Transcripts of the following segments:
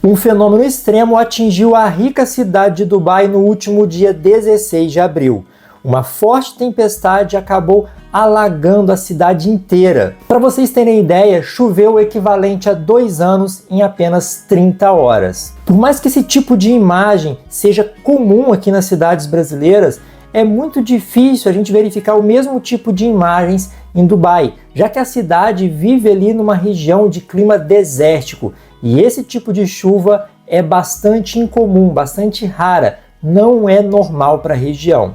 Um fenômeno extremo atingiu a rica cidade de Dubai no último dia 16 de abril. Uma forte tempestade acabou alagando a cidade inteira. Para vocês terem ideia, choveu o equivalente a 2 anos em apenas 30 horas. Por mais que esse tipo de imagem seja comum aqui nas cidades brasileiras, é muito difícil a gente verificar o mesmo tipo de imagens em Dubai, já que a cidade vive ali numa região de clima desértico e esse tipo de chuva é bastante incomum, bastante rara, não é normal para a região.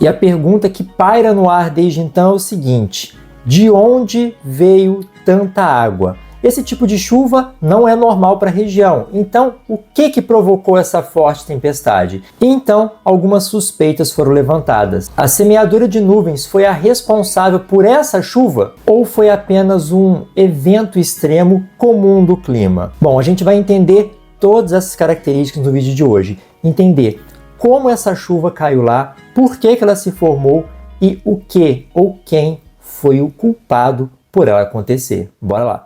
E a pergunta que paira no ar desde então é o seguinte: de onde veio tanta água? Esse tipo de chuva não é normal para a região. Então, o que provocou essa forte tempestade? E então, algumas suspeitas foram levantadas. A semeadura de nuvens foi a responsável por essa chuva? Ou foi apenas um evento extremo comum do clima? Bom, a gente vai entender todas essas características no vídeo de hoje. Entender como essa chuva caiu lá, por que ela se formou e o que ou quem foi o culpado por ela acontecer. Bora lá!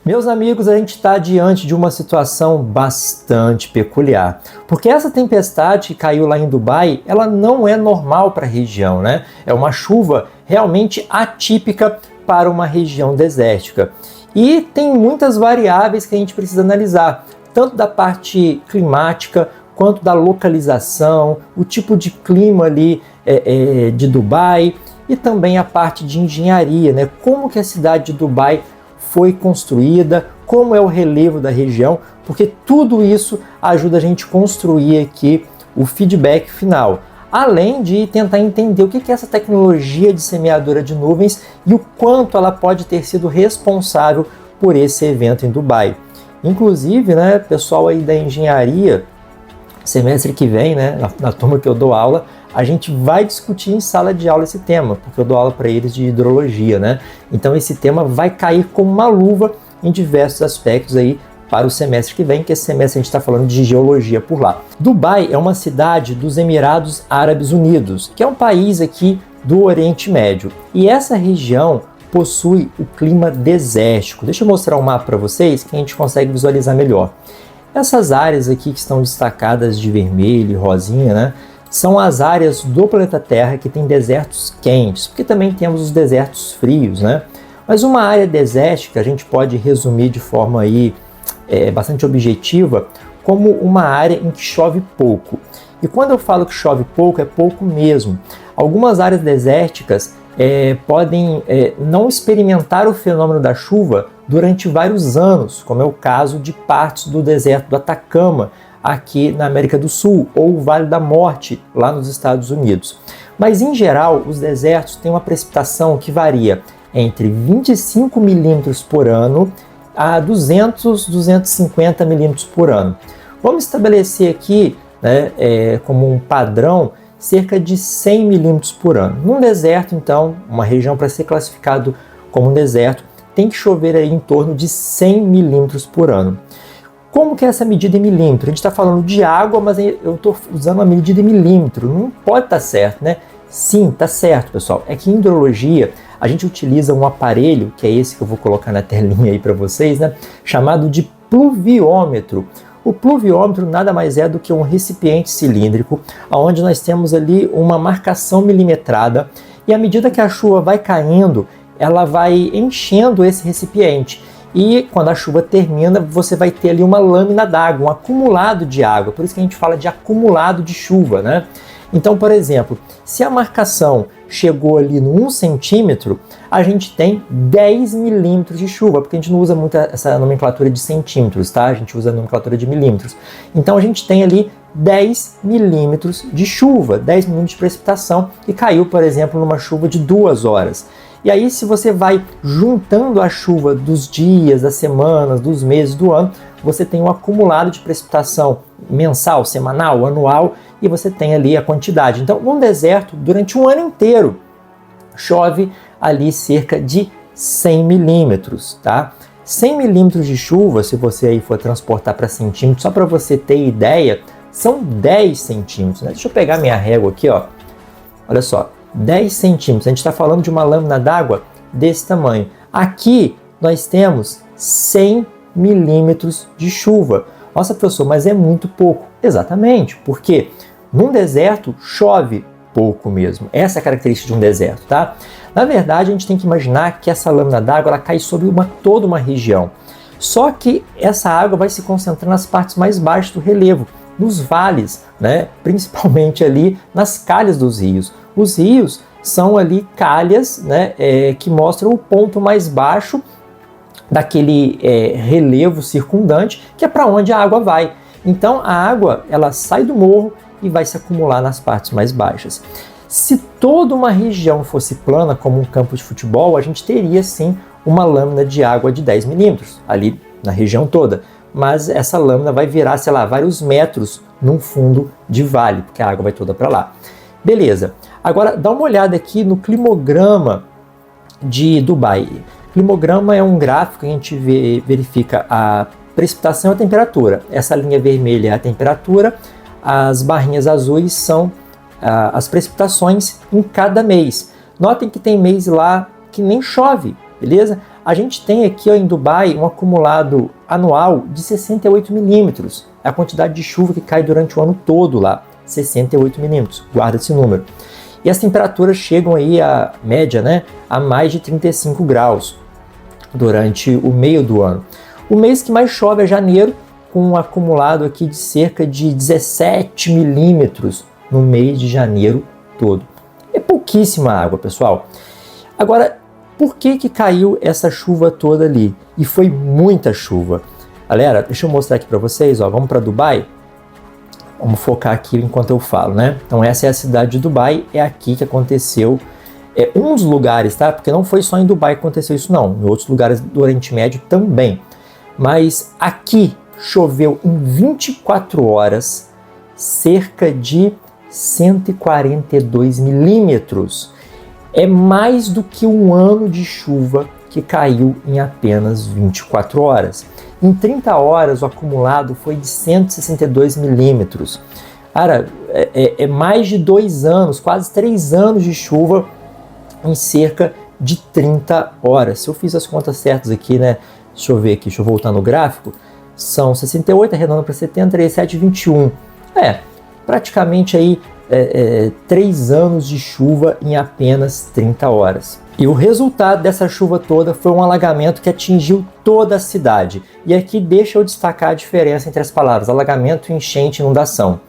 Meus amigos, a gente está diante de uma situação bastante peculiar, porque essa tempestade que caiu lá em Dubai, ela não é normal para a região, né? É uma chuva realmente atípica para uma região desértica. E tem muitas variáveis que a gente precisa analisar, tanto da parte climática, quanto da localização, o tipo de clima ali de Dubai, e também a parte de engenharia, né? Como que a cidade de Dubai foi construída, como é o relevo da região, porque tudo isso ajuda a gente a construir aqui o feedback final. Além de tentar entender o que é essa tecnologia de semeadura de nuvens e o quanto ela pode ter sido responsável por esse evento em Dubai. Inclusive, né, pessoal aí da engenharia, semestre que vem, né, na turma que eu dou aula, a gente vai discutir em sala de aula esse tema, porque eu dou aula para eles de hidrologia, né? Então esse tema vai cair como uma luva em diversos aspectos aí para o semestre que vem, que esse semestre a gente está falando de geologia por lá. Dubai é uma cidade dos Emirados Árabes Unidos, que é um país aqui do Oriente Médio. E essa região possui o clima desértico. Deixa eu mostrar um mapa para vocês que a gente consegue visualizar melhor. Essas áreas aqui que estão destacadas de vermelho e rosinha, né? São as áreas do planeta Terra que tem desertos quentes, porque também temos os desertos frios, né? Mas uma área desértica a gente pode resumir de forma aí bastante objetiva como uma área em que chove pouco. E quando eu falo que chove pouco, é pouco mesmo. Algumas áreas desérticas podem não experimentar o fenômeno da chuva durante vários anos, como é o caso de partes do deserto do Atacama, aqui na América do Sul, ou o Vale da Morte, lá nos Estados Unidos. Mas, em geral, os desertos têm uma precipitação que varia entre 25 milímetros por ano a 200, 250 milímetros por ano. Vamos estabelecer aqui, né, como um padrão, cerca de 100 milímetros por ano. Num deserto, então, uma região para ser classificado como um deserto, tem que chover aí em torno de 100 milímetros por ano. Como que é essa medida em milímetro? A gente está falando de água, mas eu estou usando uma medida em milímetro. Não pode estar certo, né? Sim, está certo, pessoal. É que em hidrologia a gente utiliza um aparelho, que é esse que eu vou colocar na telinha aí para vocês, né? Chamado de pluviômetro. O pluviômetro nada mais é do que um recipiente cilíndrico, onde nós temos ali uma marcação milimetrada, e à medida que a chuva vai caindo, ela vai enchendo esse recipiente. E quando a chuva termina, você vai ter ali uma lâmina d'água, um acumulado de água. Por isso que a gente fala de acumulado de chuva, né? Então, por exemplo, se a marcação chegou ali no 1 centímetro, a gente tem 10 milímetros de chuva, porque a gente não usa muito essa nomenclatura de centímetros, tá? A gente usa a nomenclatura de milímetros. Então, a gente tem ali 10 milímetros de chuva, 10 milímetros de precipitação, que caiu, por exemplo, numa chuva de 2 horas. E aí, se você vai juntando a chuva dos dias, das semanas, dos meses, do ano, você tem um acumulado de precipitação mensal, semanal, anual, e você tem ali a quantidade. Então, num deserto, durante um ano inteiro, chove ali cerca de 100 milímetros, tá? 100 milímetros de chuva, se você aí for transportar para centímetros, só para você ter ideia, são 10 centímetros, né? Deixa eu pegar minha régua aqui, ó. Olha só, 10 centímetros. A gente está falando de uma lâmina d'água desse tamanho. Aqui nós temos 100 milímetros de chuva. Nossa, professor, mas é muito pouco. Exatamente, porque num deserto chove pouco mesmo. Essa é a característica de um deserto, tá? Na verdade, a gente tem que imaginar que essa lâmina d'água ela cai sobre toda uma região. Só que essa água vai se concentrar nas partes mais baixas do relevo, nos vales, né? Principalmente ali nas calhas dos rios. Os rios são ali calhas, né? Que mostram o ponto mais baixo daquele relevo circundante, que é para onde a água vai. Então a água ela sai do morro e vai se acumular nas partes mais baixas. Se toda uma região fosse plana, como um campo de futebol, a gente teria sim uma lâmina de água de 10 milímetros ali na região toda. Mas essa lâmina vai virar, sei lá, vários metros num fundo de vale, porque a água vai toda para lá. Beleza. Agora dá uma olhada aqui no climograma de Dubai. Climograma é um gráfico que a gente verifica a precipitação e a temperatura. Essa linha vermelha é a temperatura, as barrinhas azuis são as precipitações em cada mês. Notem que tem mês lá que nem chove, beleza? A gente tem aqui em Dubai um acumulado anual de 68 milímetros. É a quantidade de chuva que cai durante o ano todo lá, 68 milímetros. Guarda esse número. E as temperaturas chegam aí a média, né, a mais de 35 graus durante o meio do ano. O mês que mais chove é janeiro, com um acumulado aqui de cerca de 17 milímetros no mês de janeiro todo. É pouquíssima água, pessoal. Agora, por que caiu essa chuva toda ali? E foi muita chuva. Galera, deixa eu mostrar aqui para vocês, ó, vamos para Dubai? Vamos focar aqui enquanto eu falo, né? Então essa é a cidade de Dubai, é aqui que aconteceu. É um dos lugares, tá? Porque não foi só em Dubai que aconteceu isso não, em outros lugares do Oriente Médio também. Mas aqui choveu em 24 horas cerca de 142 milímetros. É mais do que um ano de chuva que caiu em apenas 24 horas. Em 30 horas, o acumulado foi de 162 milímetros. Cara, é mais de 2 anos, quase 3 anos de chuva em cerca de 30 horas. Se eu fiz as contas certas aqui, né? Deixa eu ver aqui, deixa eu voltar no gráfico. São 68, arredondando para 70, 37, 21. Praticamente aí 3 anos de chuva em apenas 30 horas. E o resultado dessa chuva toda foi um alagamento que atingiu toda a cidade. E aqui deixa eu destacar a diferença entre as palavras alagamento, enchente e inundação.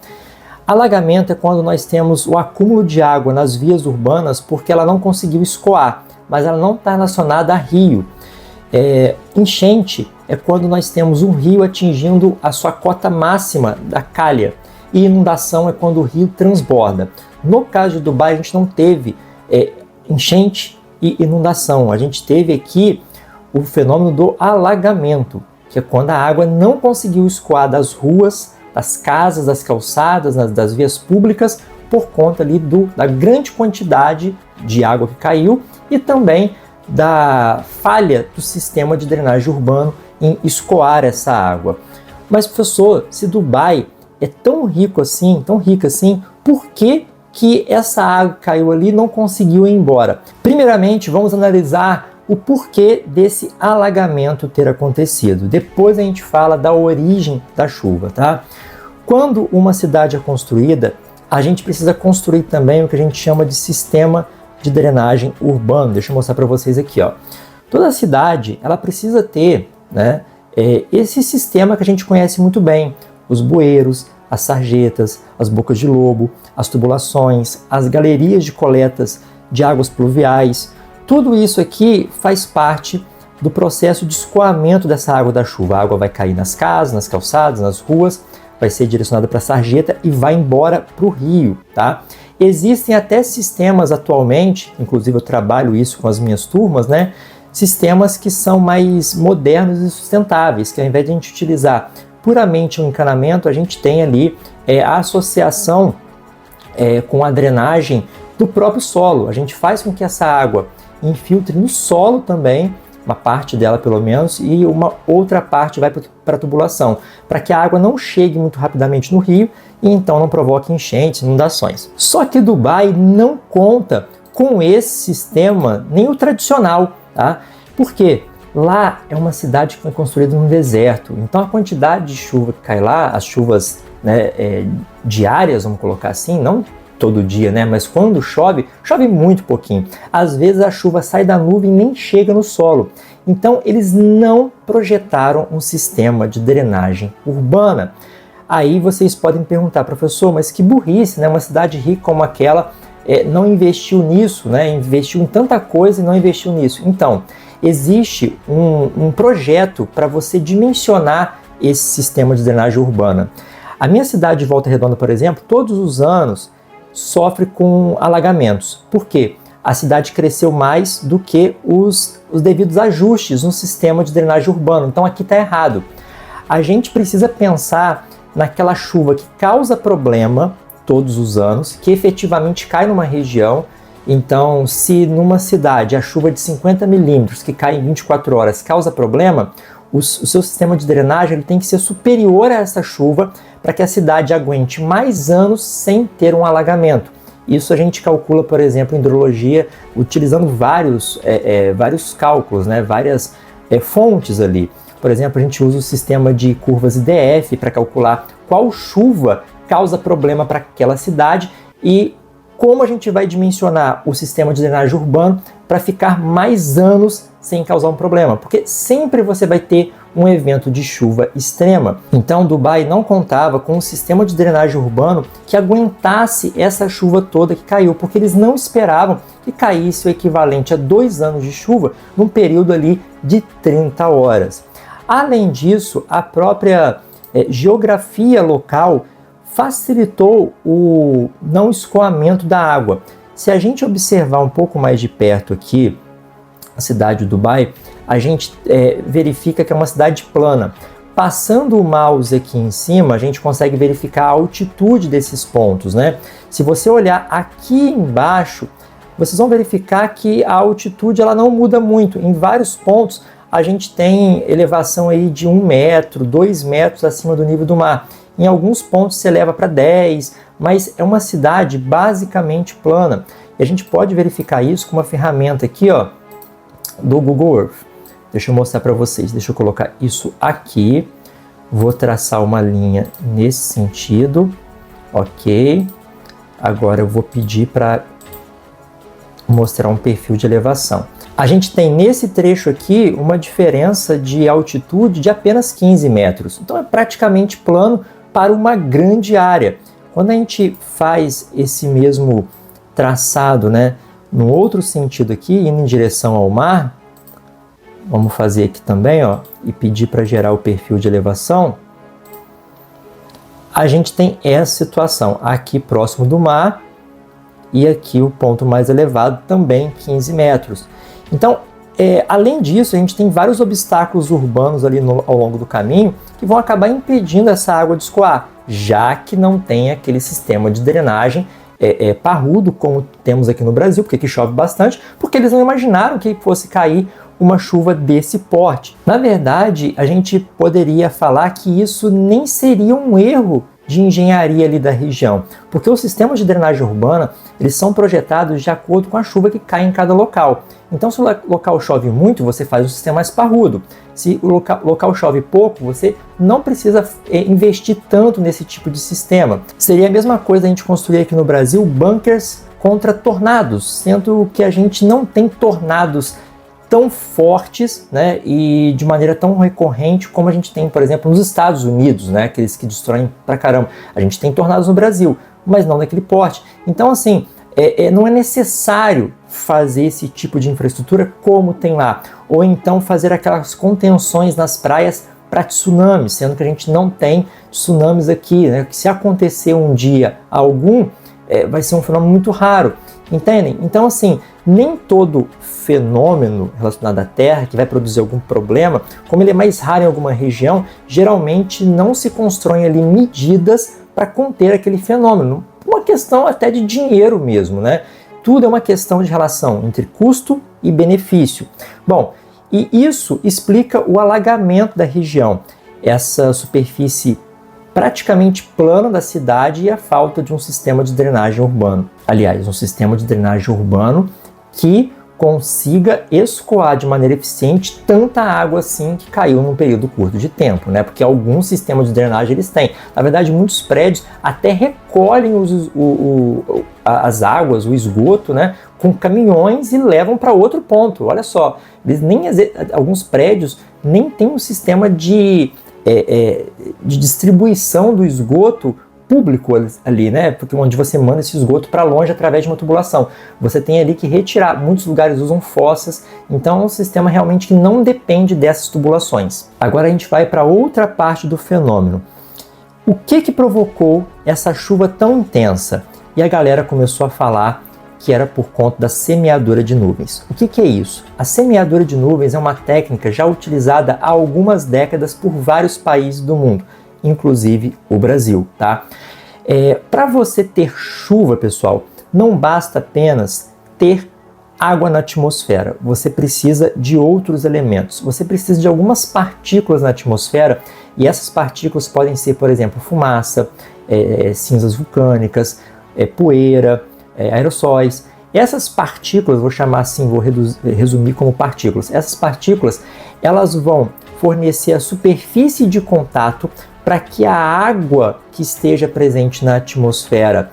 Alagamento é quando nós temos o acúmulo de água nas vias urbanas porque ela não conseguiu escoar, mas ela não está relacionada a rio. Enchente é quando nós temos um rio atingindo a sua cota máxima da calha. E inundação é quando o rio transborda. No caso de Dubai, a gente não teve enchente e inundação. A gente teve aqui o fenômeno do alagamento, que é quando a água não conseguiu escoar das ruas, das casas, das calçadas, das vias públicas, por conta ali da grande quantidade de água que caiu e também da falha do sistema de drenagem urbano em escoar essa água. Mas, professor, se Dubai é tão rica assim, por que essa água que caiu ali não conseguiu ir embora? Primeiramente, vamos analisar o porquê desse alagamento ter acontecido. Depois a gente fala da origem da chuva, tá? Quando uma cidade é construída, a gente precisa construir também o que a gente chama de sistema de drenagem urbano. Deixa eu mostrar para vocês aqui, ó. Toda cidade, ela precisa ter, né, esse sistema que a gente conhece muito bem. Os bueiros, as sarjetas, as bocas de lobo, as tubulações, as galerias de coletas de águas pluviais. Tudo isso aqui faz parte do processo de escoamento dessa água da chuva. A água vai cair nas casas, nas calçadas, nas ruas, vai ser direcionada para a sarjeta e vai embora para o rio, tá? Existem até sistemas atualmente, inclusive eu trabalho isso com as minhas turmas, né? Sistemas que são mais modernos e sustentáveis, que ao invés de a gente utilizar puramente um encanamento, a gente tem ali a associação com a drenagem do próprio solo. A gente faz com que essa água infiltre no solo também, uma parte dela pelo menos, e uma outra parte vai para a tubulação, para que a água não chegue muito rapidamente no rio e então não provoque enchentes, inundações. Só que Dubai não conta com esse sistema, nem o tradicional, tá? Por quê? Lá é uma cidade que foi construída no deserto, então a quantidade de chuva que cai lá, as chuvas, né, diárias, vamos colocar assim, não todo dia, né, mas quando chove, chove muito pouquinho. Às vezes a chuva sai da nuvem e nem chega no solo. Então eles não projetaram um sistema de drenagem urbana. Aí vocês podem perguntar, professor, mas que burrice, né? Uma cidade rica como aquela não investiu nisso, né? Investiu em tanta coisa e não investiu nisso. Então, existe um projeto para você dimensionar esse sistema de drenagem urbana. A minha cidade de Volta Redonda, por exemplo, todos os anos sofre com alagamentos. Por quê? A cidade cresceu mais do que os devidos ajustes no sistema de drenagem urbana. Então aqui está errado. A gente precisa pensar naquela chuva que causa problema todos os anos, que efetivamente cai numa região. Então, se numa cidade a chuva de 50 milímetros que cai em 24 horas causa problema, o seu sistema de drenagem ele tem que ser superior a essa chuva para que a cidade aguente mais anos sem ter um alagamento. Isso a gente calcula, por exemplo, em hidrologia, utilizando vários cálculos, né, várias fontes ali. Por exemplo, a gente usa o sistema de curvas IDF para calcular qual chuva causa problema para aquela cidade e como a gente vai dimensionar o sistema de drenagem urbano para ficar mais anos sem causar um problema, porque sempre você vai ter um evento de chuva extrema. Então, Dubai não contava com um sistema de drenagem urbano que aguentasse essa chuva toda que caiu, porque eles não esperavam que caísse o equivalente a 2 anos de chuva num período ali de 30 horas. Além disso, a própria geografia local facilitou o não escoamento da água. Se a gente observar um pouco mais de perto aqui, a cidade de Dubai, a gente verifica que é uma cidade plana. Passando o mouse aqui em cima, a gente consegue verificar a altitude desses pontos, né? Se você olhar aqui embaixo, vocês vão verificar que a altitude ela não muda muito. Em vários pontos, a gente tem elevação aí de 1 metro, 2 metros acima do nível do mar. Em alguns pontos se eleva para 10, mas é uma cidade basicamente plana. E a gente pode verificar isso com uma ferramenta aqui, ó, do Google Earth. Deixa eu mostrar para vocês. Deixa eu colocar isso aqui. Vou traçar uma linha nesse sentido. Ok. Agora eu vou pedir para mostrar um perfil de elevação. A gente tem nesse trecho aqui uma diferença de altitude de apenas 15 metros. Então é praticamente plano para uma grande área. Quando a gente faz esse mesmo traçado, né, no outro sentido aqui, indo em direção ao mar, vamos fazer aqui também, ó, e pedir para gerar o perfil de elevação, a gente tem essa situação aqui próximo do mar e aqui o ponto mais elevado também 15 metros. Então, além disso, a gente tem vários obstáculos urbanos ali ao longo do caminho que vão acabar impedindo essa água de escoar, já que não tem aquele sistema de drenagem parrudo como temos aqui no Brasil, porque aqui chove bastante, porque eles não imaginaram que fosse cair uma chuva desse porte. Na verdade, a gente poderia falar que isso nem seria um erro de engenharia ali da região, porque os sistemas de drenagem urbana, eles são projetados de acordo com a chuva que cai em cada local. Então, se o local chove muito, você faz um sistema mais parrudo. Se o local chove pouco, você não precisa investir tanto nesse tipo de sistema. Seria a mesma coisa a gente construir aqui no Brasil bunkers contra tornados, sendo que a gente não tem tornados tão fortes, né, e de maneira tão recorrente como a gente tem, por exemplo, nos Estados Unidos, né, aqueles que destroem pra caramba. A gente tem tornados no Brasil, mas não daquele porte. Então, assim, não é necessário fazer esse tipo de infraestrutura como tem lá, ou então fazer aquelas contenções nas praias para tsunamis, sendo que a gente não tem tsunamis aqui, né, que se acontecer um dia algum, vai ser um fenômeno muito raro. Entendem? Então, assim, nem todo fenômeno relacionado à Terra que vai produzir algum problema, como ele é mais raro em alguma região, geralmente não se constroem ali medidas para conter aquele fenômeno. Uma questão até de dinheiro mesmo, né? Tudo é uma questão de relação entre custo e benefício. Bom, E isso explica o alagamento da região, essa superfície praticamente plana da cidade e a falta de um sistema de drenagem urbano. Aliás, um sistema de drenagem urbano que consiga escoar de maneira eficiente tanta água assim que caiu num período curto de tempo, né? Porque alguns sistemas de drenagem eles têm. Na verdade, muitos prédios até recolhem as águas, o esgoto, né, com caminhões e levam para outro ponto. Olha só, alguns prédios nem têm um sistema de distribuição do esgoto público ali, né? Porque onde você manda esse esgoto para longe através de uma tubulação. Você tem ali que retirar. Muitos lugares usam fossas, então é um sistema realmente que não depende dessas tubulações. Agora a gente vai para outra parte do fenômeno. O que provocou essa chuva tão intensa? E a galera começou a falar que era por conta da semeadura de nuvens. O que é isso? A semeadura de nuvens é uma técnica já utilizada há algumas décadas por vários países do mundo, inclusive o Brasil, tá? Para você ter chuva, pessoal, não basta apenas ter água na atmosfera. Você precisa de outros elementos. Você precisa de algumas partículas na atmosfera e essas partículas podem ser, por exemplo, fumaça, cinzas vulcânicas, poeira, aerossóis. Essas partículas, vou chamar assim, vou resumir como partículas. Essas partículas, elas vão fornecer a superfície de contato para que a água que esteja presente na atmosfera,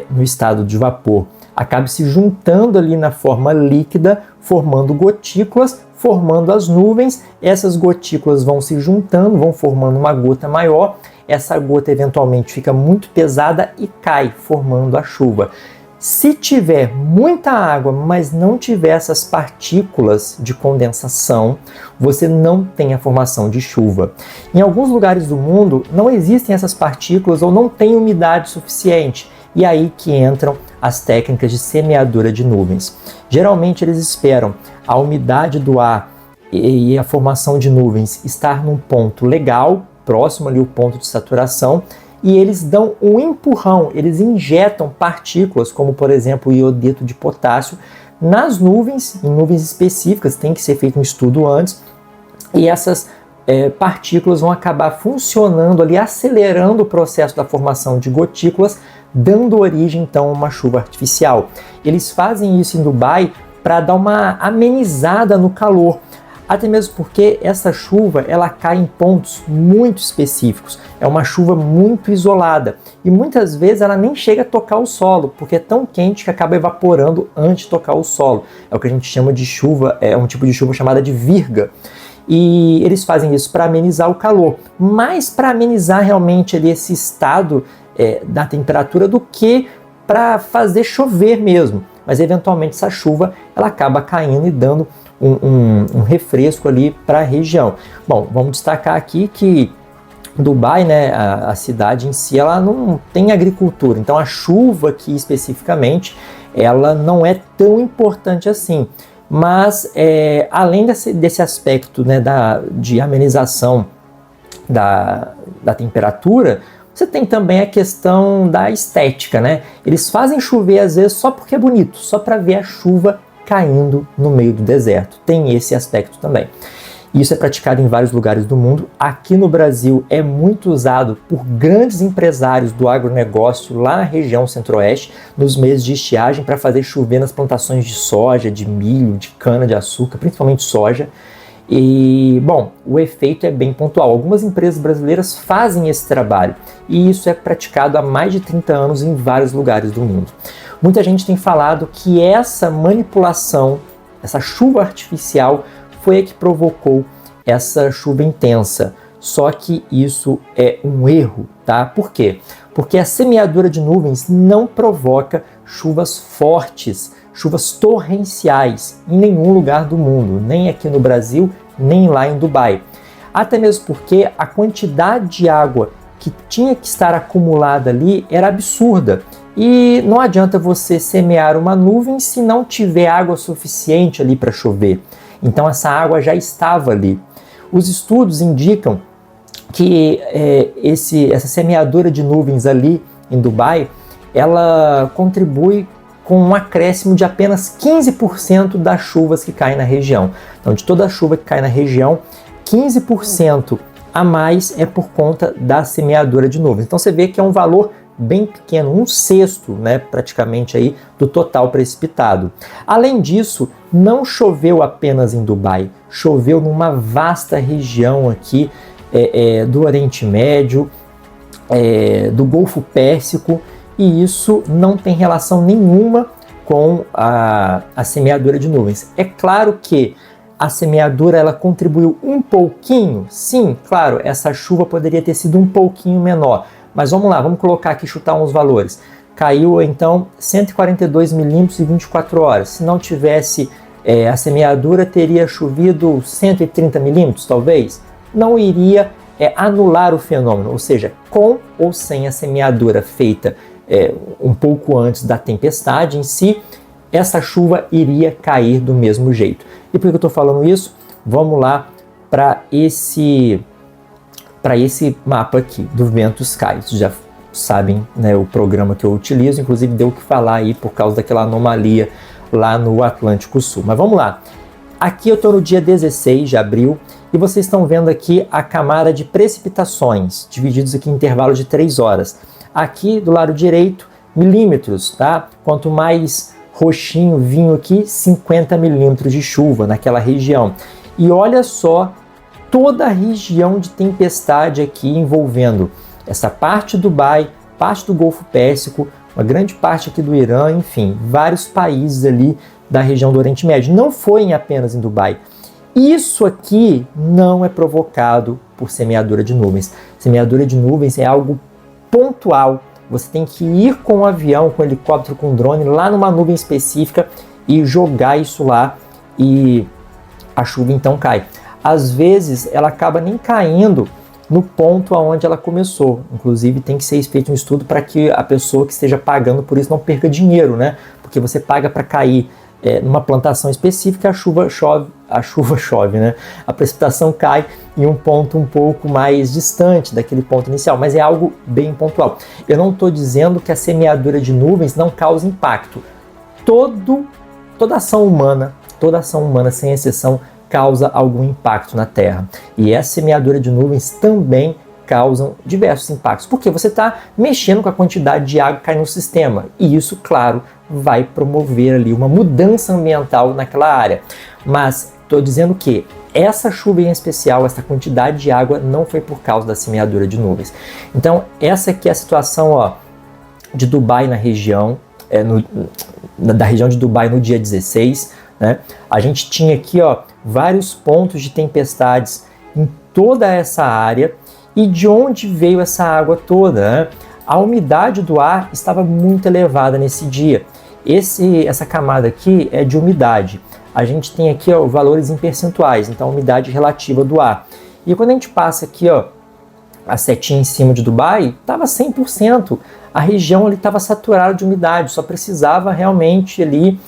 no estado de vapor, acabe se juntando ali na forma líquida, formando gotículas, formando as nuvens. Essas gotículas vão se juntando, vão formando uma gota maior. Essa gota eventualmente fica muito pesada e cai, formando a chuva. Se tiver muita água, mas não tiver essas partículas de condensação, você não tem a formação de chuva. Em alguns lugares do mundo não existem essas partículas ou não tem umidade suficiente. E aí que entram as técnicas de semeadura de nuvens. Geralmente eles esperam a umidade do ar e a formação de nuvens estar num ponto legal, próximo ali ao ponto de saturação, e eles dão um empurrão, eles injetam partículas, como por exemplo o iodeto de potássio, nas nuvens, em nuvens específicas, tem que ser feito um estudo antes, e essas partículas vão acabar funcionando ali, acelerando o processo da formação de gotículas, dando origem então a uma chuva artificial. Eles fazem isso em Dubai para dar uma amenizada no calor, até mesmo porque essa chuva ela cai em pontos muito específicos, é uma chuva muito isolada e muitas vezes ela nem chega a tocar o solo, porque é tão quente que acaba evaporando antes de tocar o solo. É o que a gente chama de chuva, é um tipo de chuva chamada de virga. E eles fazem isso para amenizar o calor, mais para amenizar realmente ali esse estado da temperatura do que para fazer chover mesmo. Mas eventualmente essa chuva ela acaba caindo e dando um refresco ali para a região. Bom, vamos destacar aqui que Dubai, né, a cidade em si, ela não tem agricultura, então a chuva aqui especificamente, ela não é tão importante assim. Mas além desse aspecto, né, de amenização da temperatura, você tem também a questão da estética, né? Eles fazem chover às vezes só porque é bonito, só para ver a chuva caindo no meio do deserto. Tem esse aspecto também. Isso é praticado em vários lugares do mundo. Aqui no Brasil é muito usado por grandes empresários do agronegócio lá na região centro-oeste, nos meses de estiagem, para fazer chover nas plantações de soja, de milho, de cana-de-açúcar, principalmente soja. E, bom, o efeito é bem pontual. Algumas empresas brasileiras fazem esse trabalho e isso é praticado há mais de 30 anos em vários lugares do mundo. Muita gente tem falado que essa manipulação, essa chuva artificial, foi a que provocou essa chuva intensa. Só que isso é um erro, tá? Por quê? Porque a semeadura de nuvens não provoca chuvas fortes, chuvas torrenciais em nenhum lugar do mundo, nem aqui no Brasil, nem lá em Dubai. Até mesmo porque a quantidade de água que tinha que estar acumulada ali era absurda. E não adianta você semear uma nuvem se não tiver água suficiente ali para chover. Então essa água já estava ali. Os estudos indicam que essa semeadura de nuvens ali em Dubai, ela contribui com um acréscimo de apenas 15% das chuvas que caem na região. Então, de toda a chuva que cai na região, 15% a mais é por conta da semeadura de nuvens. Então, você vê que é um valor bem pequeno, 1/6, né, praticamente aí, do total precipitado. Além disso, não choveu apenas em Dubai, choveu numa vasta região aqui do Oriente Médio, do Golfo Pérsico, e isso não tem relação nenhuma com a semeadura de nuvens. É claro que a semeadura ela contribuiu um pouquinho, sim, claro, essa chuva poderia ter sido um pouquinho menor, mas vamos lá, vamos colocar aqui, chutar uns valores. Caiu então 142 milímetros em 24 horas. Se não tivesse a semeadura, teria chovido 130 milímetros, talvez. Não iria anular o fenômeno, ou seja, com ou sem a semeadura feita um pouco antes da tempestade em si, essa chuva iria cair do mesmo jeito. E por que eu estou falando isso? Vamos lá para esse mapa aqui do Vento Sky. Vocês já sabem, né, o programa que eu utilizo, inclusive deu o que falar aí por causa daquela anomalia lá no Atlântico Sul. Mas vamos lá. Aqui eu estou no dia 16 de abril e vocês estão vendo aqui a camada de precipitações, divididos aqui em intervalos de 3 horas. Aqui do lado direito, milímetros, tá? Quanto mais roxinho vinho aqui, 50 milímetros de chuva naquela região. E olha só toda a região de tempestade aqui envolvendo essa parte do Dubai, parte do Golfo Pérsico, uma grande parte aqui do Irã, enfim, vários países ali da região do Oriente Médio. Não foi apenas em Dubai. Isso aqui não é provocado por semeadura de nuvens. Semeadura de nuvens é algo pontual. Você tem que ir com um avião, com um helicóptero, com um drone, lá numa nuvem específica e jogar isso lá e a chuva então cai. Às vezes ela acaba nem caindo no ponto aonde ela começou. Inclusive tem que ser feito um estudo para que a pessoa que esteja pagando por isso não perca dinheiro, né? Porque você paga para cair numa plantação específica, a chuva chove, né? A precipitação cai em um ponto um pouco mais distante daquele ponto inicial, mas é algo bem pontual. Eu não estou dizendo que a semeadura de nuvens não causa impacto. Toda ação humana, sem exceção, causa algum impacto na Terra. E a semeadura de nuvens também causam diversos impactos, porque você está mexendo com a quantidade de água que cai no sistema, e isso, claro, vai promover ali uma mudança ambiental naquela área. Mas estou dizendo que essa chuva em especial, essa quantidade de água, não foi por causa da semeadura de nuvens. Então, essa aqui é a situação de Dubai na região, da região de Dubai no dia 16, né? A gente tinha aqui vários pontos de tempestades em toda essa área. E de onde veio essa água toda, né? A umidade do ar estava muito elevada nesse dia. Essa camada aqui é de umidade. A gente tem aqui valores em percentuais, então a umidade relativa do ar. E quando a gente passa aqui a setinha em cima de Dubai, estava 100%. A região ali estava saturada de umidade, só precisava realmente ali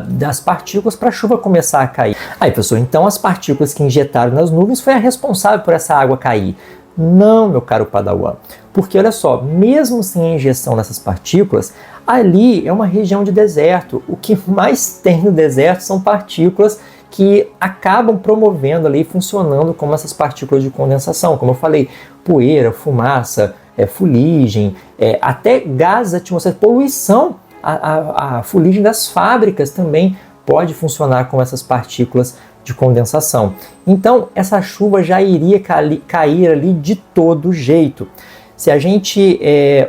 das partículas para a chuva começar a cair. Aí, professor, então as partículas que injetaram nas nuvens foi a responsável por essa água cair. Não, meu caro Padawan, porque olha só, mesmo sem a injeção dessas partículas, ali é uma região de deserto. O que mais tem no deserto são partículas que acabam promovendo ali, funcionando como essas partículas de condensação, como eu falei, poeira, fumaça, fuligem, até gases atmosféricos, poluição. A fuligem das fábricas também pode funcionar com essas partículas de condensação. Então, essa chuva já iria cair ali de todo jeito. Se a gente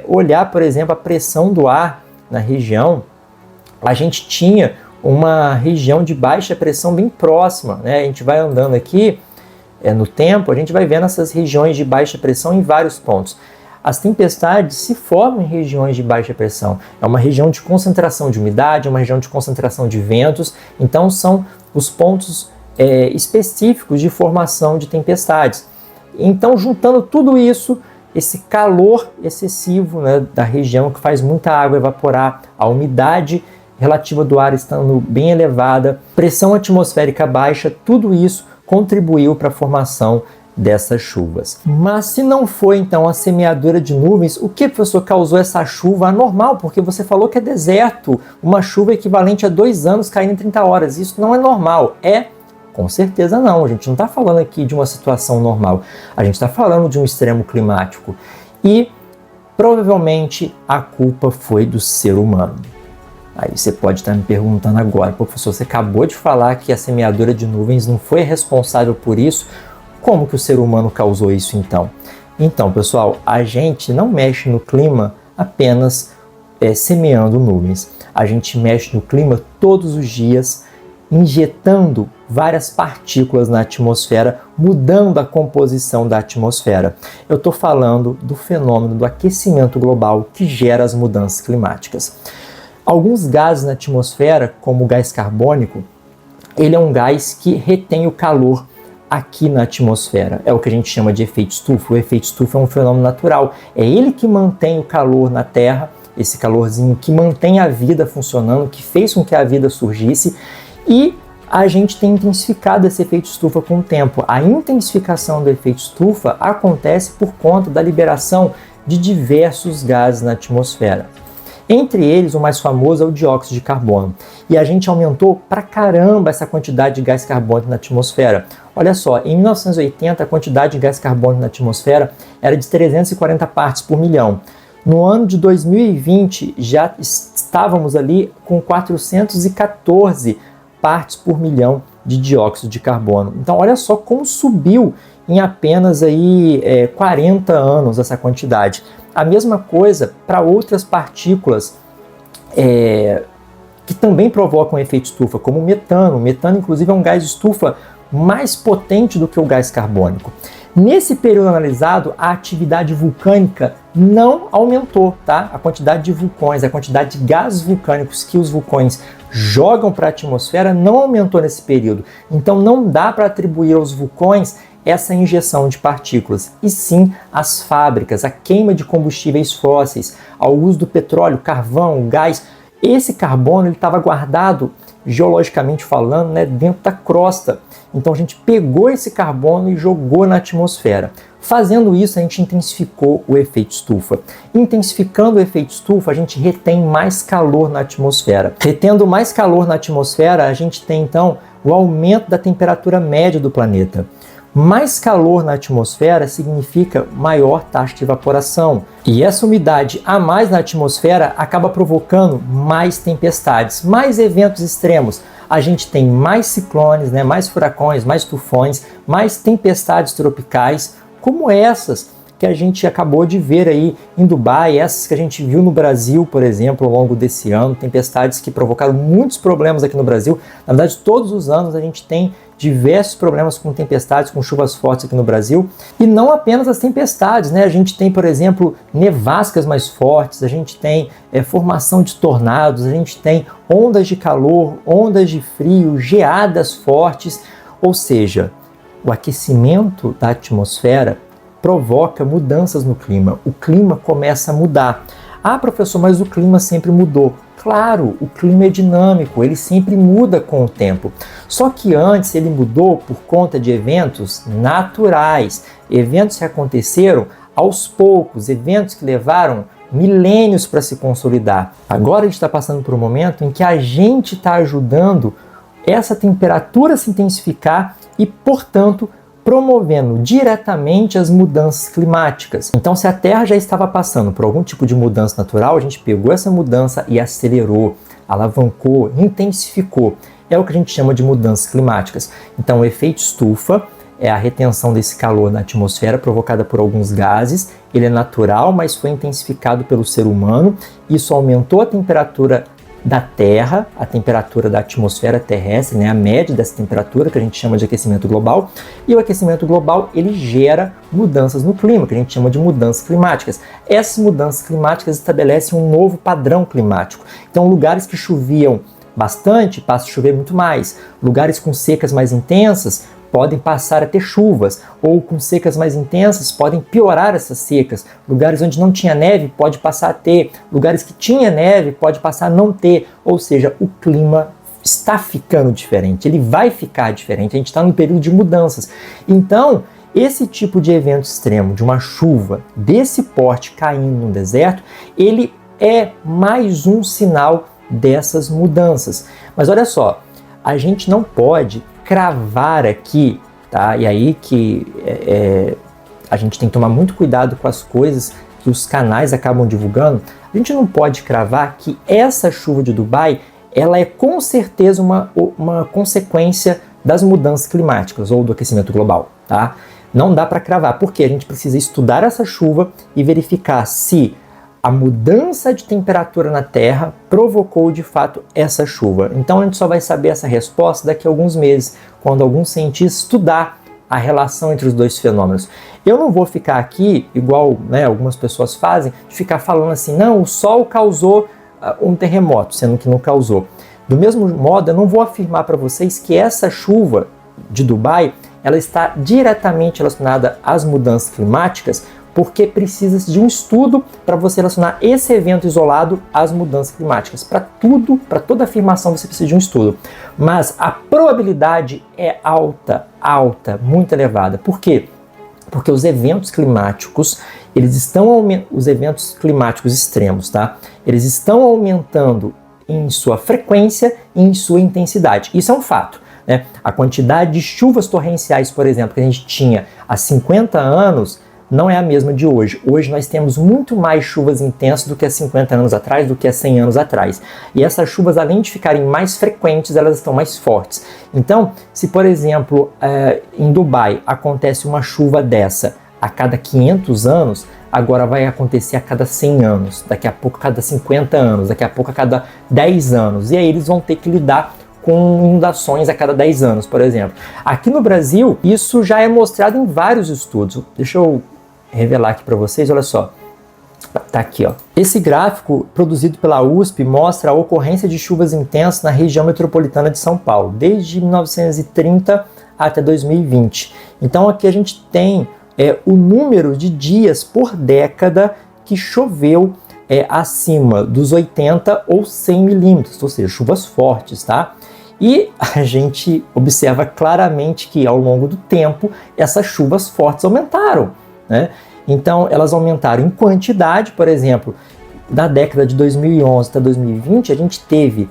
olhar, por exemplo, a pressão do ar na região, a gente tinha uma região de baixa pressão bem próxima, né? A gente vai andando aqui no tempo, a gente vai vendo essas regiões de baixa pressão em vários pontos. As tempestades se formam em regiões de baixa pressão. É uma região de concentração de umidade, é uma região de concentração de ventos. Então, são os pontos específicos de formação de tempestades. Então, juntando tudo isso, esse calor excessivo, né, da região que faz muita água evaporar, a umidade relativa do ar estando bem elevada, pressão atmosférica baixa, tudo isso contribuiu para a formação dessas chuvas. Mas se não foi então a semeadura de nuvens, o que, professor, causou essa chuva anormal? Porque você falou que é deserto, uma chuva equivalente a 2 anos caindo em 30 horas. Isso não é normal. Com certeza não. A gente não está falando aqui de uma situação normal. A gente está falando de um extremo climático. E provavelmente a culpa foi do ser humano. Aí você pode estar me perguntando agora, professor, você acabou de falar que a semeadura de nuvens não foi responsável por isso. Como que o ser humano causou isso então? Então, pessoal, a gente não mexe no clima apenas semeando nuvens. A gente mexe no clima todos os dias, injetando várias partículas na atmosfera, mudando a composição da atmosfera. Eu estou falando do fenômeno do aquecimento global que gera as mudanças climáticas. Alguns gases na atmosfera, como o gás carbônico, ele é um gás que retém o calor aqui na atmosfera. É o que a gente chama de efeito estufa. O efeito estufa é um fenômeno natural. É ele que mantém o calor na Terra, esse calorzinho que mantém a vida funcionando, que fez com que a vida surgisse, e a gente tem intensificado esse efeito estufa com o tempo. A intensificação do efeito estufa acontece por conta da liberação de diversos gases na atmosfera. Entre eles, o mais famoso é o dióxido de carbono. E a gente aumentou pra caramba essa quantidade de gás carbônico na atmosfera. Olha só, em 1980 a quantidade de gás carbônico na atmosfera era de 340 partes por milhão. No ano de 2020 já estávamos ali com 414 partes por milhão de dióxido de carbono. Então olha só como subiu em apenas 40 anos essa quantidade. A mesma coisa para outras partículas que também provocam efeito estufa, como o metano. O metano, inclusive, é um gás estufa mais potente do que o gás carbônico. Nesse período analisado, a atividade vulcânica não aumentou, tá? A quantidade de vulcões, a quantidade de gases vulcânicos que os vulcões jogam para a atmosfera não aumentou nesse período. Então não dá para atribuir aos vulcões essa injeção de partículas, e sim às fábricas, à queima de combustíveis fósseis, ao uso do petróleo, carvão, gás. Esse carbono estava guardado, geologicamente falando, dentro da crosta. Então a gente pegou esse carbono e jogou na atmosfera. Fazendo isso, a gente intensificou o efeito estufa. Intensificando o efeito estufa, a gente retém mais calor na atmosfera. Retendo mais calor na atmosfera, a gente tem então o aumento da temperatura média do planeta. Mais calor na atmosfera significa maior taxa de evaporação. E essa umidade a mais na atmosfera acaba provocando mais tempestades, mais eventos extremos. A gente tem mais ciclones, mais furacões, mais tufões, mais tempestades tropicais, como essas que a gente acabou de ver aí em Dubai, essas que a gente viu no Brasil, por exemplo, ao longo desse ano, tempestades que provocaram muitos problemas aqui no Brasil. Na verdade, todos os anos a gente tem diversos problemas com tempestades, com chuvas fortes aqui no Brasil. E não apenas as tempestades, a gente tem, por exemplo, nevascas mais fortes, a gente tem formação de tornados, a gente tem ondas de calor, ondas de frio, geadas fortes. Ou seja, o aquecimento da atmosfera provoca mudanças no clima. O clima começa a mudar. Ah, professor, mas o clima sempre mudou. Claro, o clima é dinâmico, ele sempre muda com o tempo. Só que antes ele mudou por conta de eventos naturais, eventos que aconteceram aos poucos, eventos que levaram milênios para se consolidar. Agora a gente está passando por um momento em que a gente está ajudando essa temperatura a se intensificar e, portanto, promovendo diretamente as mudanças climáticas. Então, se a Terra já estava passando por algum tipo de mudança natural, a gente pegou essa mudança e acelerou, alavancou, intensificou. É o que a gente chama de mudanças climáticas. Então, o efeito estufa é a retenção desse calor na atmosfera provocada por alguns gases. Ele é natural, mas foi intensificado pelo ser humano. Isso aumentou a temperatura da Terra, a temperatura da atmosfera terrestre, a média dessa temperatura, que a gente chama de aquecimento global. E o aquecimento global, ele gera mudanças no clima, que a gente chama de mudanças climáticas. Essas mudanças climáticas estabelecem um novo padrão climático. Então, lugares que choviam bastante, passam a chover muito mais. Lugares com secas mais intensas podem passar a ter chuvas, ou com secas mais intensas podem piorar essas secas. Lugares onde não tinha neve pode passar a ter, lugares que tinha neve pode passar a não ter. Ou seja, o clima está ficando diferente, ele vai ficar diferente, a gente está num período de mudanças. Então, esse tipo de evento extremo, de uma chuva desse porte caindo no deserto, ele é mais um sinal dessas mudanças. Mas olha só, a gente não pode cravar aqui, tá? E aí que a gente tem que tomar muito cuidado com as coisas que os canais acabam divulgando. A gente não pode cravar que essa chuva de Dubai, ela é com certeza uma consequência das mudanças climáticas ou do aquecimento global, tá? Não dá para cravar, porque a gente precisa estudar essa chuva e verificar se a mudança de temperatura na Terra provocou de fato essa chuva. Então a gente só vai saber essa resposta daqui a alguns meses, quando algum cientista estudar a relação entre os dois fenômenos. Eu não vou ficar aqui, igual, né, algumas pessoas fazem, de ficar falando assim, não, o Sol causou um terremoto, sendo que não causou. Do mesmo modo, eu não vou afirmar para vocês que essa chuva de Dubai, ela está diretamente relacionada às mudanças climáticas, porque precisa de um estudo para você relacionar esse evento isolado às mudanças climáticas. Para tudo, para toda afirmação, você precisa de um estudo. Mas a probabilidade é alta, muito elevada. Por quê? Porque os eventos climáticos, os eventos climáticos extremos, tá? Eles estão aumentando em sua frequência e em sua intensidade. Isso é um fato, né? A quantidade de chuvas torrenciais, por exemplo, que a gente tinha há 50 anos, não é a mesma de hoje. Hoje nós temos muito mais chuvas intensas do que há 50 anos atrás, do que há 100 anos atrás. E essas chuvas, além de ficarem mais frequentes, elas estão mais fortes. Então, se por exemplo, em Dubai acontece uma chuva dessa a cada 500 anos, agora vai acontecer a cada 100 anos, daqui a pouco a cada 50 anos, daqui a pouco a cada 10 anos. E aí eles vão ter que lidar com inundações a cada 10 anos, por exemplo. Aqui no Brasil, isso já é mostrado em vários estudos. Deixa eu revelar aqui para vocês, olha só. Tá aqui, ó. Esse gráfico produzido pela USP mostra a ocorrência de chuvas intensas na região metropolitana de São Paulo, desde 1930 até 2020. Então aqui a gente tem o número de dias por década que choveu acima dos 80 ou 100 milímetros, ou seja, chuvas fortes, tá? E a gente observa claramente que ao longo do tempo essas chuvas fortes aumentaram, né? Então elas aumentaram em quantidade, por exemplo, da década de 2011 até 2020 a gente teve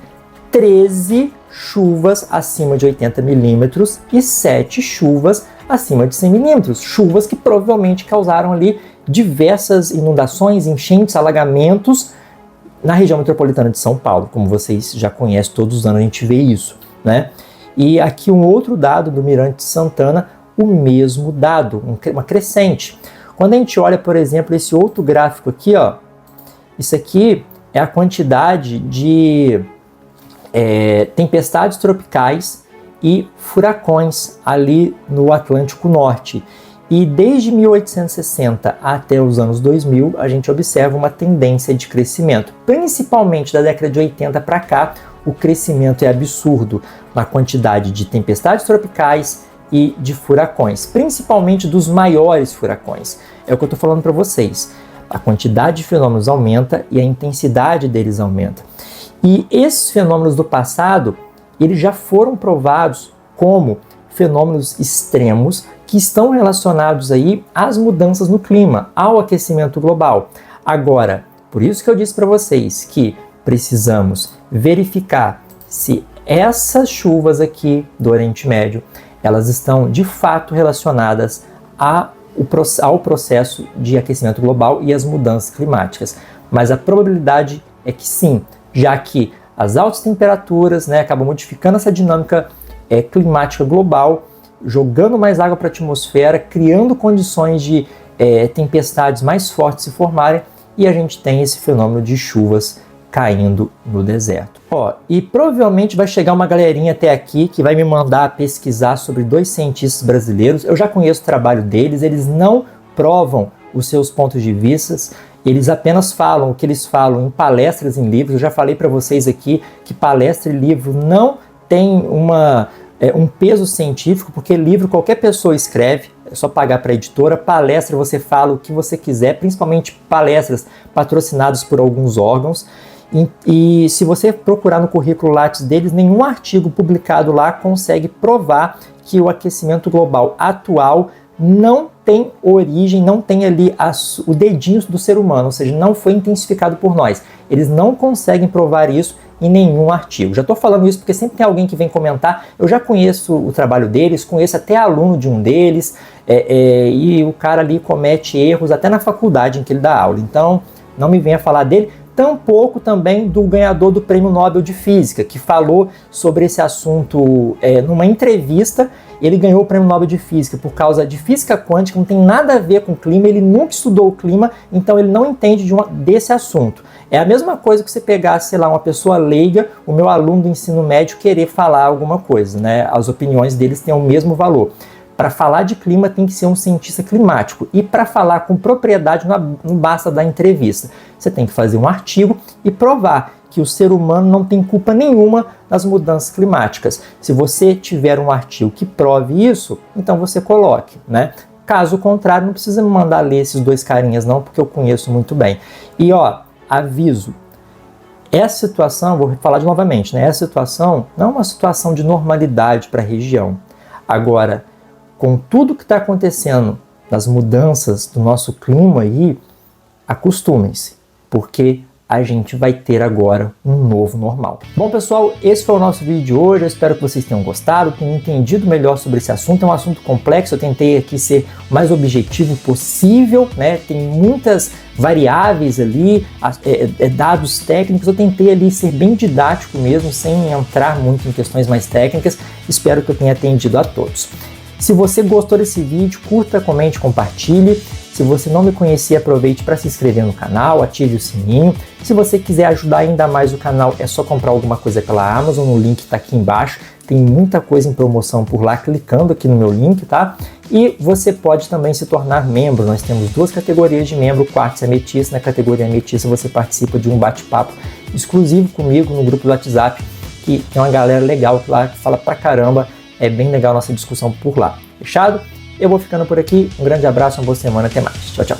13 chuvas acima de 80 milímetros e 7 chuvas acima de 100 milímetros, chuvas que provavelmente causaram ali diversas inundações, enchentes, alagamentos na região metropolitana de São Paulo, como vocês já conhecem, todos os anos a gente vê isso, né? E aqui um outro dado do Mirante de Santana, o mesmo dado, uma crescente. Quando a gente olha, por exemplo, esse outro gráfico aqui, ó, isso aqui é a quantidade de tempestades tropicais e furacões ali no Atlântico Norte. E desde 1860 até os anos 2000, a gente observa uma tendência de crescimento. Principalmente da década de 80 para cá, o crescimento é absurdo na quantidade de tempestades tropicais e de furacões, principalmente dos maiores furacões. É o que eu estou falando para vocês. A quantidade de fenômenos aumenta e a intensidade deles aumenta. E esses fenômenos do passado, eles já foram provados como fenômenos extremos que estão relacionados aí às mudanças no clima, ao aquecimento global. Agora, por isso que eu disse para vocês que precisamos verificar se essas chuvas aqui do Oriente Médio, elas estão de fato relacionadas ao processo de aquecimento global e às mudanças climáticas. Mas a probabilidade é que sim, já que as altas temperaturas, né, acabam modificando essa dinâmica climática global, jogando mais água para a atmosfera, criando condições de tempestades mais fortes se formarem, e a gente tem esse fenômeno de chuvas caindo no deserto. E provavelmente vai chegar uma galerinha até aqui que vai me mandar pesquisar sobre 2 cientistas brasileiros. Eu já conheço o trabalho deles, eles não provam os seus pontos de vista, eles apenas falam o que eles falam em palestras, em livros. Eu já falei para vocês aqui que palestra e livro não tem um peso científico, porque livro qualquer pessoa escreve, é só pagar para a editora. Palestra você fala o que você quiser, principalmente palestras patrocinadas por alguns órgãos. E se você procurar no currículo Lattes deles, nenhum artigo publicado lá consegue provar que o aquecimento global atual não tem origem, não tem ali o dedinho do ser humano, ou seja, não foi intensificado por nós. Eles não conseguem provar isso em nenhum artigo. Já estou falando isso porque sempre tem alguém que vem comentar, eu já conheço o trabalho deles, conheço até aluno de um deles, e o cara ali comete erros até na faculdade em que ele dá aula, então não me venha falar dele. Tampouco também do ganhador do Prêmio Nobel de Física, que falou sobre esse assunto numa entrevista. Ele ganhou o Prêmio Nobel de Física por causa de física quântica, não tem nada a ver com o clima, ele nunca estudou o clima, então ele não entende desse assunto. É a mesma coisa que você pegar, sei lá, uma pessoa leiga, o meu aluno do ensino médio querer falar alguma coisa, né? As opiniões deles têm o mesmo valor. Para falar de clima tem que ser um cientista climático, e para falar com propriedade não basta dar entrevista. Você tem que fazer um artigo e provar que o ser humano não tem culpa nenhuma nas mudanças climáticas. Se você tiver um artigo que prove isso, então você coloque, né? Caso contrário, não precisa me mandar ler esses dois carinhas não, porque eu conheço muito bem. E aviso, essa situação, vou falar novamente, né? Essa situação não é uma situação de normalidade para a região. Agora, com tudo que está acontecendo nas mudanças do nosso clima aí, acostumem-se, porque a gente vai ter agora um novo normal. Bom, pessoal, esse foi o nosso vídeo de hoje. Eu espero que vocês tenham gostado, tenham entendido melhor sobre esse assunto. É um assunto complexo, eu tentei aqui ser o mais objetivo possível, né? Tem muitas variáveis ali, dados técnicos. Eu tentei ali ser bem didático mesmo, sem entrar muito em questões mais técnicas. Espero que eu tenha atendido a todos. Se você gostou desse vídeo, curta, comente, compartilhe. Se você não me conhecia, aproveite para se inscrever no canal, ative o sininho. Se você quiser ajudar ainda mais o canal, é só comprar alguma coisa pela Amazon, o link está aqui embaixo. Tem muita coisa em promoção por lá, clicando aqui no meu link, tá? E você pode também se tornar membro. Nós temos 2 categorias de membro, Quartzo e Ametista. Na categoria Ametista você participa de um bate-papo exclusivo comigo no grupo do WhatsApp, que tem uma galera legal lá que fala pra caramba. É bem legal a nossa discussão por lá. Fechado? Eu vou ficando por aqui. Um grande abraço, uma boa semana. Até mais. Tchau, tchau.